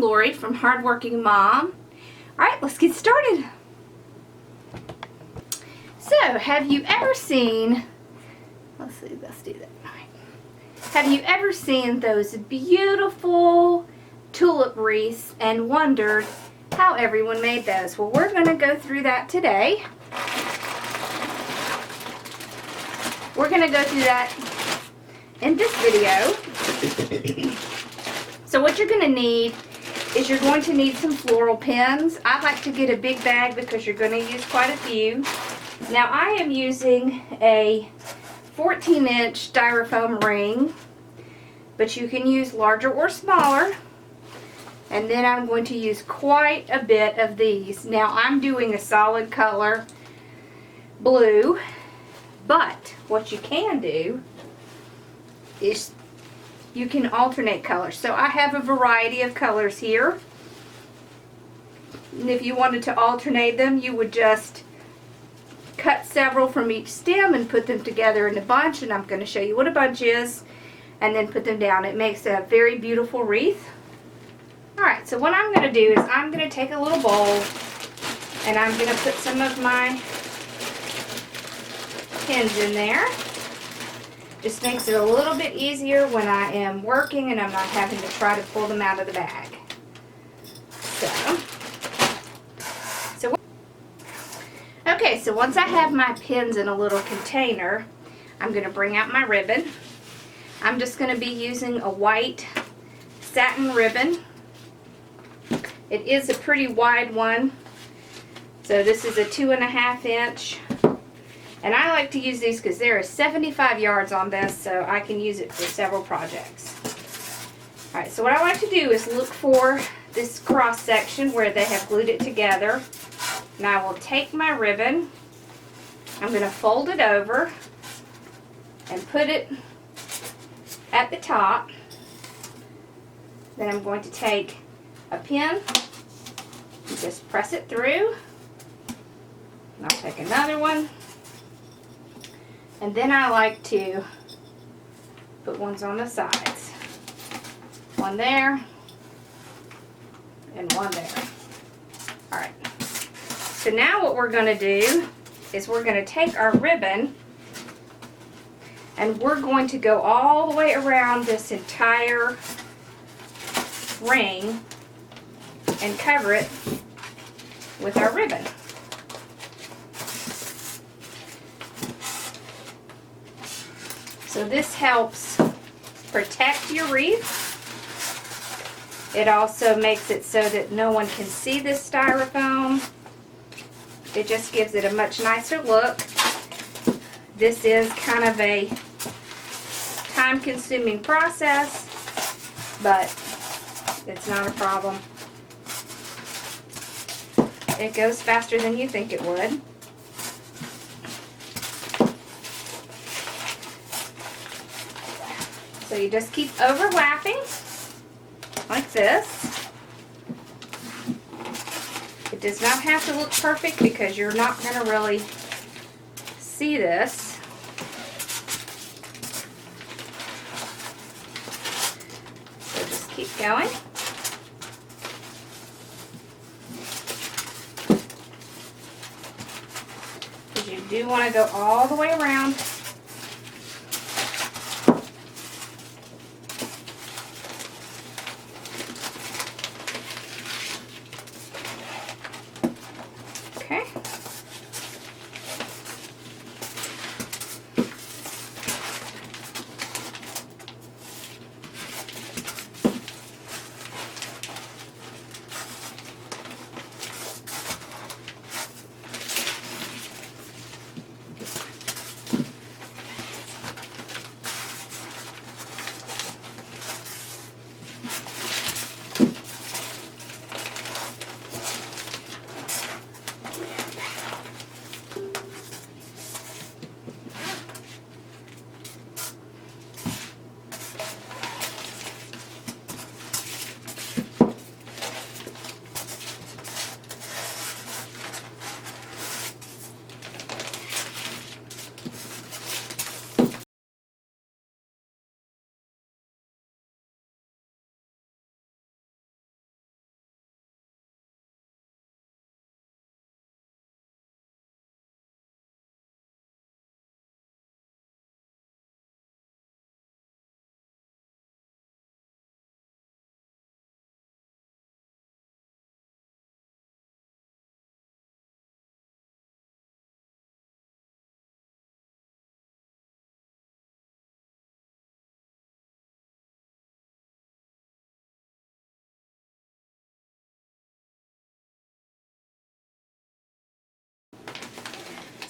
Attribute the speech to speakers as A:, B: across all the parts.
A: Lori from Hardworking Mom. Alright, let's get started. So, have you ever seen, let's do that. Alright. Have you ever seen those beautiful tulip wreaths and wondered how everyone made those? Well, we're going to go through that today. We're going to go through that in this video. So what you're going to need is you're going to need some floral pins. I like to get a big bag because you're going to use quite a few. Now I am using a 14-inch styrofoam ring, but you can use larger or smaller. And then I'm going to use quite a bit of these. Now I'm doing a solid color blue, but what you can do is you can alternate colors. So I have a variety of colors here. And if you wanted to alternate them, you would just cut several from each stem and put them together in a bunch. And I'm going to show you what a bunch is and then put them down. It makes a very beautiful wreath. Alright, so what I'm going to do is I'm going to take a little bowl and I'm going to put some of my pins in there. Just makes it a little bit easier when I am working and I'm not having to try to pull them out of the bag. Okay, so once I have my pins in a little container, I'm going to bring out my ribbon. I'm just going to be using a white satin ribbon. It is a pretty wide one. So this is a 2.5 inch. And I like to use these because there is 75 yards on this, so I can use it for several projects. Alright, so what I like to do is look for this cross section where they have glued it together. And I will take my ribbon, I'm going to fold it over and put it at the top. Then I'm going to take a pin and just press it through. And I'll take another one. And then I like to put ones on the sides. One there and one there. Alright. So now what we're going to do is we're going to take our ribbon and we're going to go all the way around this entire ring and cover it with our ribbon. So this helps protect your wreath. It also makes it so that no one can see this styrofoam. It just gives it a much nicer look. This is kind of a time-consuming process, but it's not a problem. It goes faster than you think it would. So you just keep overlapping like this. It does not have to look perfect because you're not going to really see this. So just keep going. Because you do want to go all the way around.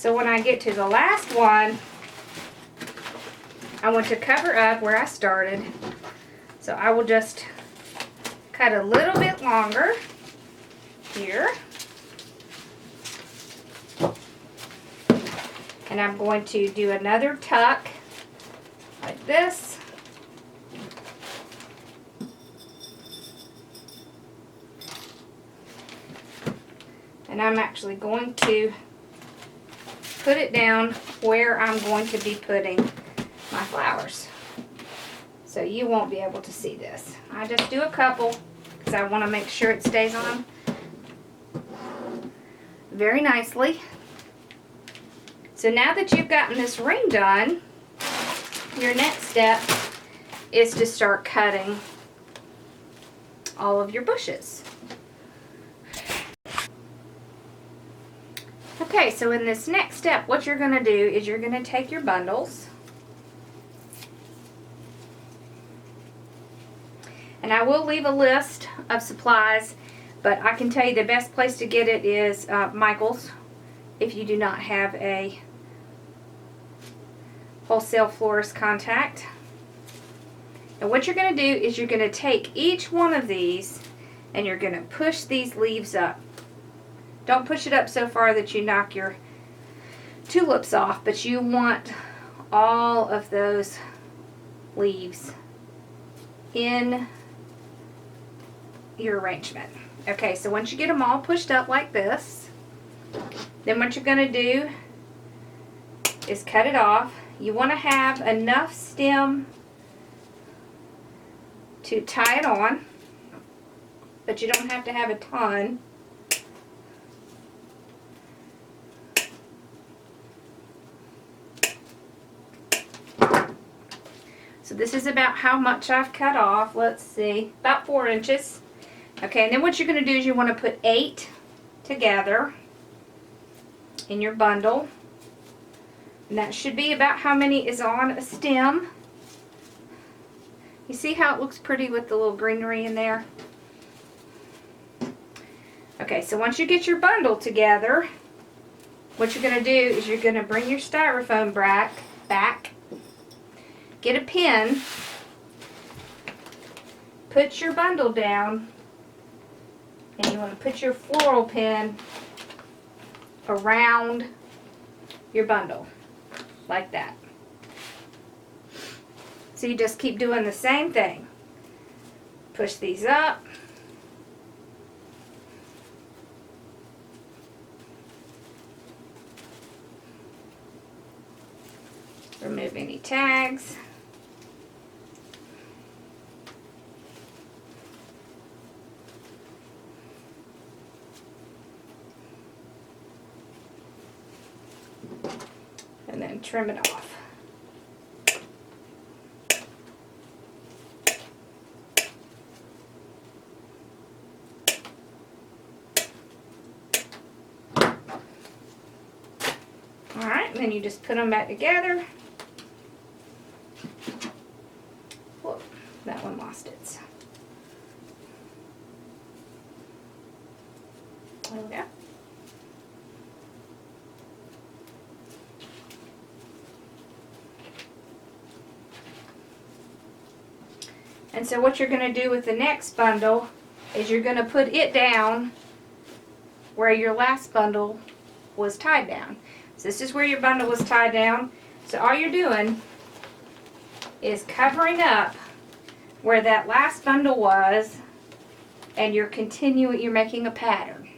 A: So when I get to the last one, I want to cover up where I started. So I will just cut a little bit longer here. And I'm going to do another tuck like this. And I'm actually going to put it down where I'm going to be putting my flowers. So you won't be able to see this. I just do a couple because I want to make sure it stays on very nicely. So now that you've gotten this ring done, your next step is to start cutting all of your bushes. Okay, so in this next step, what you're going to do is you're going to take your bundles, and I will leave a list of supplies, but I can tell you the best place to get it is Michael's if you do not have a wholesale florist contact. And what you're going to do is you're going to take each one of these and you're going to push these leaves up. Don't push it up so far that you knock your tulips off, but you want all of those leaves in your arrangement. Okay, so once you get them all pushed up like this, then what you're going to do is cut it off. You want to have enough stem to tie it on, but you don't have to have a ton. So this is about how much I've cut off. Let's see, about 4 inches. Okay, and then what you're going to do is you want to put 8 together in your bundle. And that should be about how many is on a stem. You see how it looks pretty with the little greenery in there? Okay, so once you get your bundle together, what you're going to do is you're going to bring your styrofoam back, get a pin, put your bundle down, and you want to put your floral pin around your bundle, like that. So you just keep doing the same thing. Push these up. Remove any tags. And then trim it off. Alright, and then you just put them back together. Whoa, that one lost its. There we go. And so what you're going to do with the next bundle is you're going to put it down where your last bundle was tied down. So this is where your bundle was tied down. So all you're doing is covering up where that last bundle was, and you're making a pattern.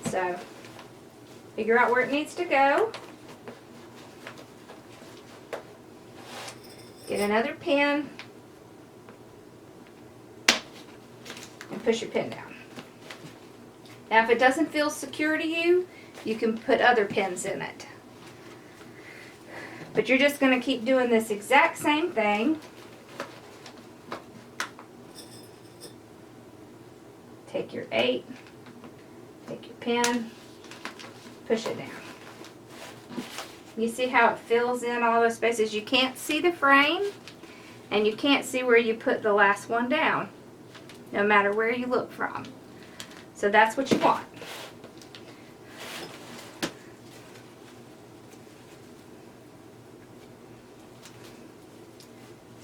A: So figure out where it needs to go. Get another pin and push your pin down. Now if it doesn't feel secure to you, you can put other pins in it. But you're just going to keep doing this exact same thing. Take your 8, take your pin, push it down. You see how it fills in all those spaces? You can't see the frame, and you can't see where you put the last one down, no matter where you look from. So that's what you want.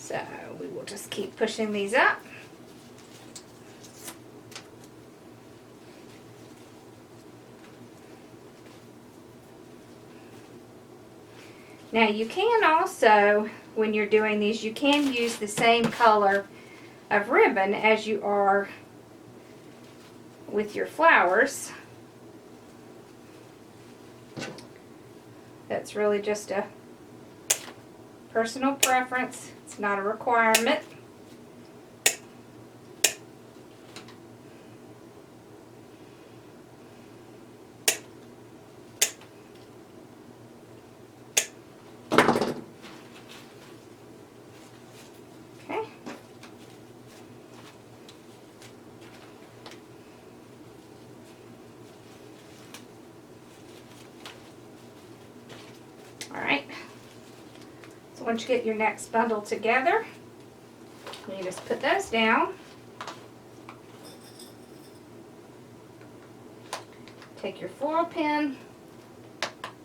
A: So we will just keep pushing these up. Now you can also, when you're doing these, you can use the same color of ribbon as you are with your flowers. That's really just a personal preference. It's not a requirement. Okay. All right. So once you get your next bundle together, you just put those down. Take your floral pen.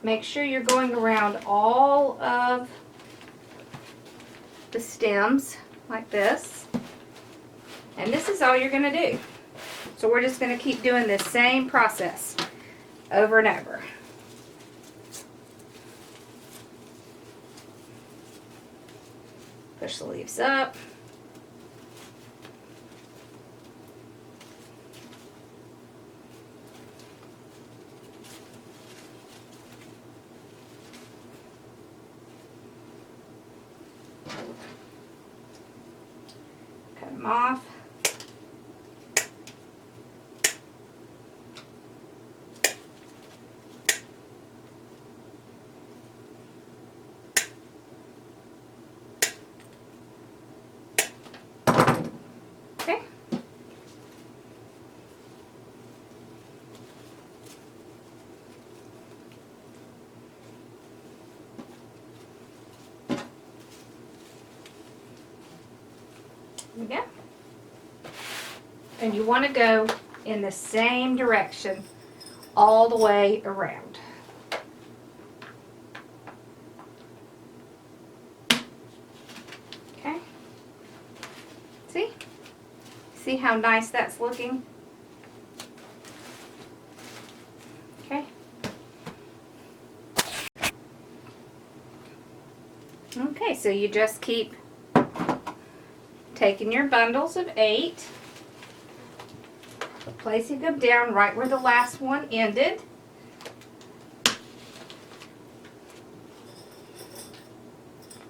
A: Make sure you're going around all of the stems like this. And this is all you're going to do. So we're just going to keep doing this same process over and over. Push the leaves up. Cut them off. Okay. There we go. And you want to go in the same direction all the way around. Okay. See? See how nice that's looking? Okay. Okay, so you just keep taking your bundles of 8, placing them down right where the last one ended.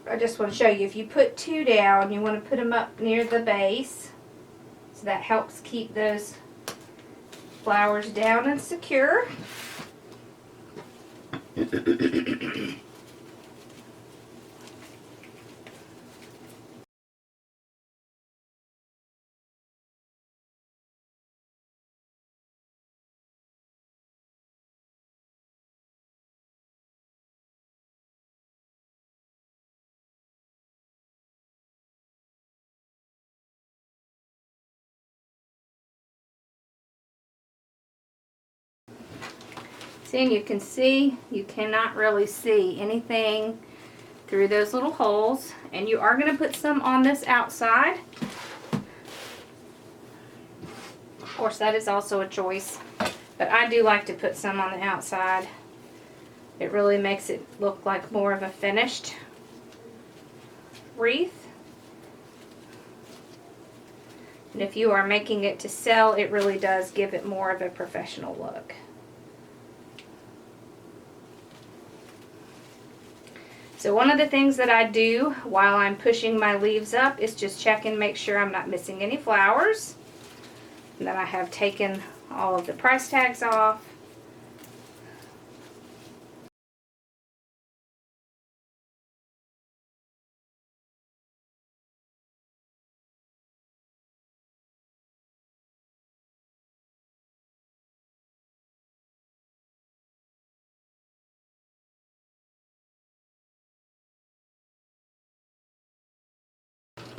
A: I just want to show you, if you put 2 down, you want to put them up near the base. So that helps keep those flowers down and secure. See, and you can see, you cannot really see anything through those little holes. And you are going to put some on this outside. Of course, that is also a choice. But I do like to put some on the outside. It really makes it look like more of a finished wreath. And if you are making it to sell, it really does give it more of a professional look. So one of the things that I do while I'm pushing my leaves up is just check and make sure I'm not missing any flowers. And then I have taken all of the price tags off.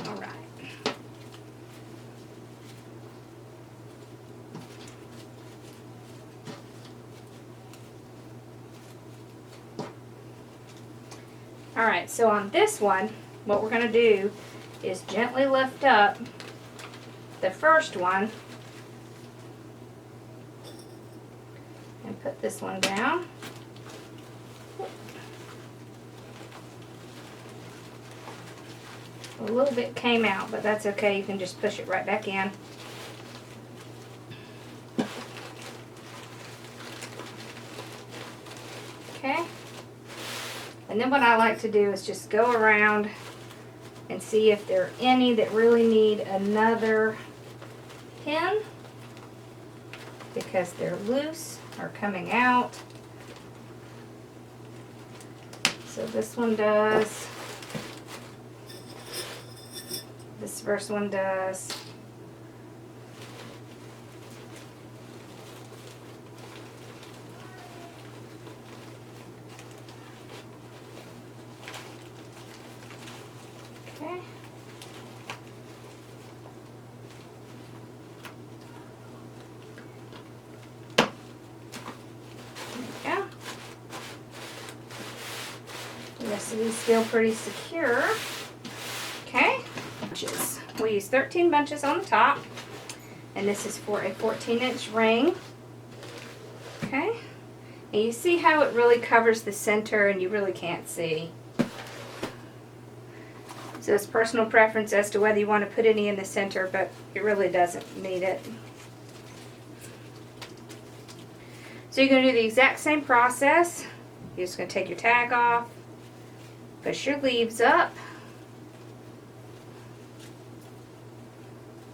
A: All right. All right, so on this one, what we're going to do is gently lift up the first one and put this one down. A little bit came out, but that's okay. You can just push it right back in. Okay. And then what I like to do is just go around and see if there are any that really need another pin because they're loose or coming out. So this one does. This first one does. Okay. There we go. The rest of these still pretty secure. Okay. Bunches. We use 13 bunches on the top, and this is for a 14-inch ring. Okay. And you see how it really covers the center and you really can't see. So it's personal preference as to whether you want to put any in the center, but it really doesn't need it. So you're going to do the exact same process. You're just going to take your tag off, push your leaves up.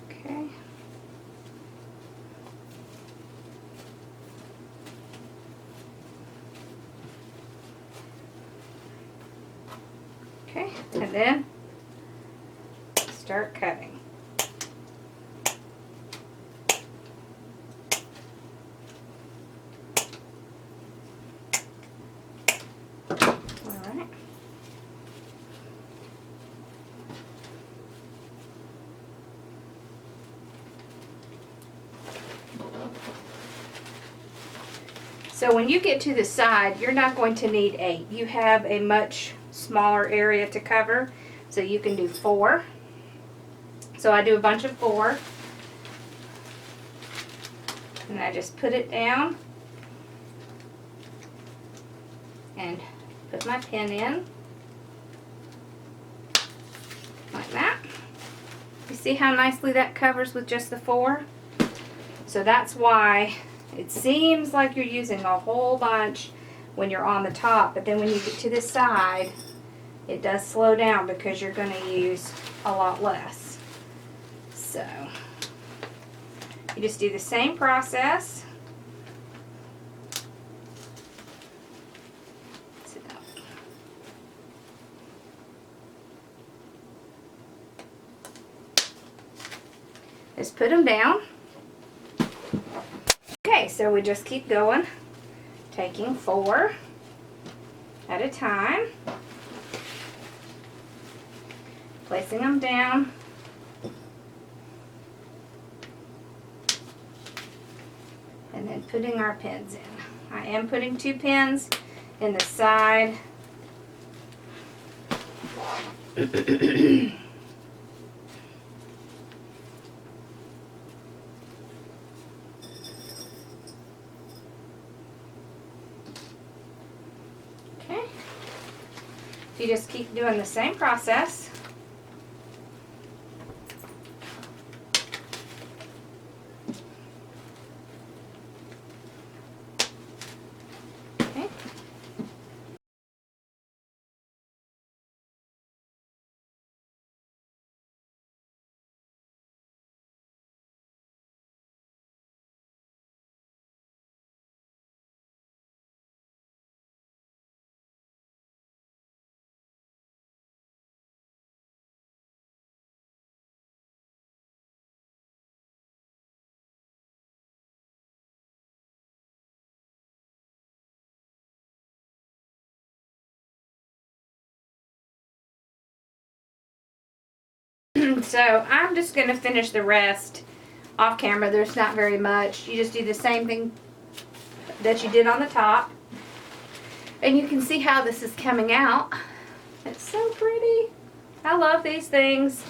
A: Okay. Okay, and then start cutting. Alright. So when you get to the side, you're not going to need 8. You have a much smaller area to cover, so you can do 4. So I do a bunch of 4, and I just put it down and put my pin in like that. You see how nicely that covers with just the 4? So that's why it seems like you're using a whole bunch when you're on the top, but then when you get to the side, it does slow down because you're going to use a lot less. So you just do the same process. Just put them down. Okay, so we just keep going, taking 4 at a time, placing them down, and then putting our pins in. I am putting 2 pins in the side. You just keep doing the same process. Okay. So I'm just going to finish the rest off camera. There's not very much. You just do the same thing that you did on the top. And you can see how this is coming out. It's so pretty. I love these things.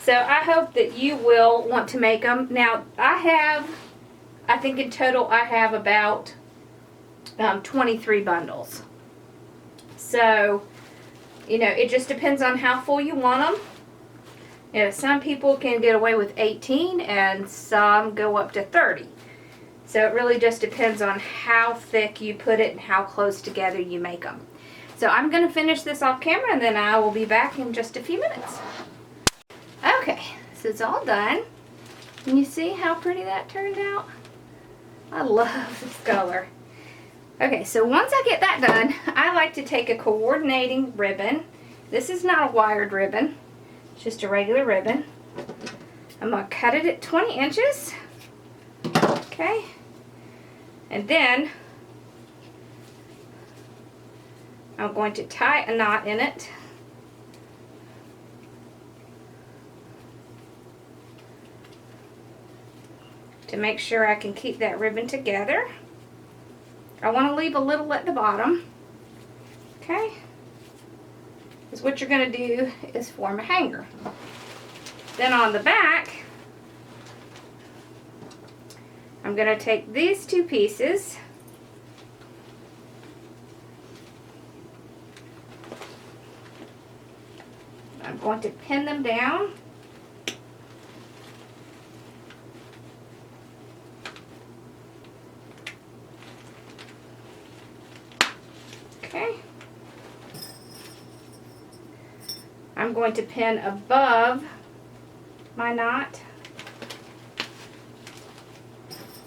A: So I hope that you will want to make them. Now I think in total I have about 23 bundles. So, you know, it just depends on how full you want them. You know, some people can get away with 18 and some go up to 30. So it really just depends on how thick you put it and how close together you make them. So I'm going to finish this off camera and then I will be back in just a few minutes. Okay, so it's all done. Can you see how pretty that turned out? I love this color. Okay, so once I get that done, I like to take a coordinating ribbon. This is not a wired ribbon, it's just a regular ribbon. I'm going to cut it at 20 inches. Okay, and then I'm going to tie a knot in it. To make sure I can keep that ribbon together. I want to leave a little at the bottom. Okay? Because what you're going to do is form a hanger. Then on the back, I'm going to take these two pieces. I'm going to pin them down. Okay. I'm going to pin above my knot.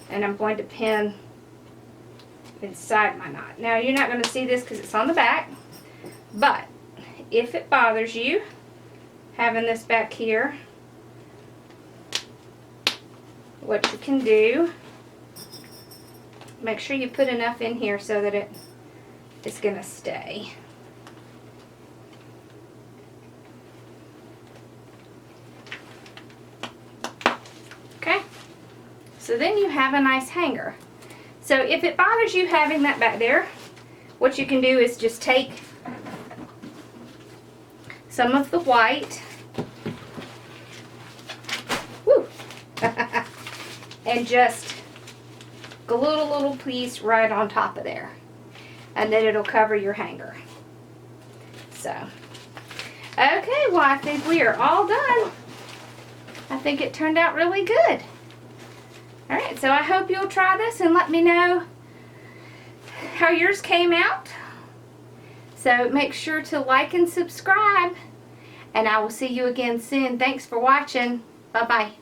A: And I'm going to pin inside my knot. Now you're not going to see this because it's on the back, but if it bothers you having this back here, what you can do, make sure you put enough in here so that it's going to stay. Okay, so then you have a nice hanger. So if it bothers you having that back there, what you can do is just take some of the white, woo, and just glue a little piece right on top of there. And then it'll cover your hanger. So, okay, well I think we are all done. I think it turned out really good. Alright, so I hope you'll try this and let me know how yours came out. So make sure to like and subscribe. And I will see you again soon. Thanks for watching. Bye-bye.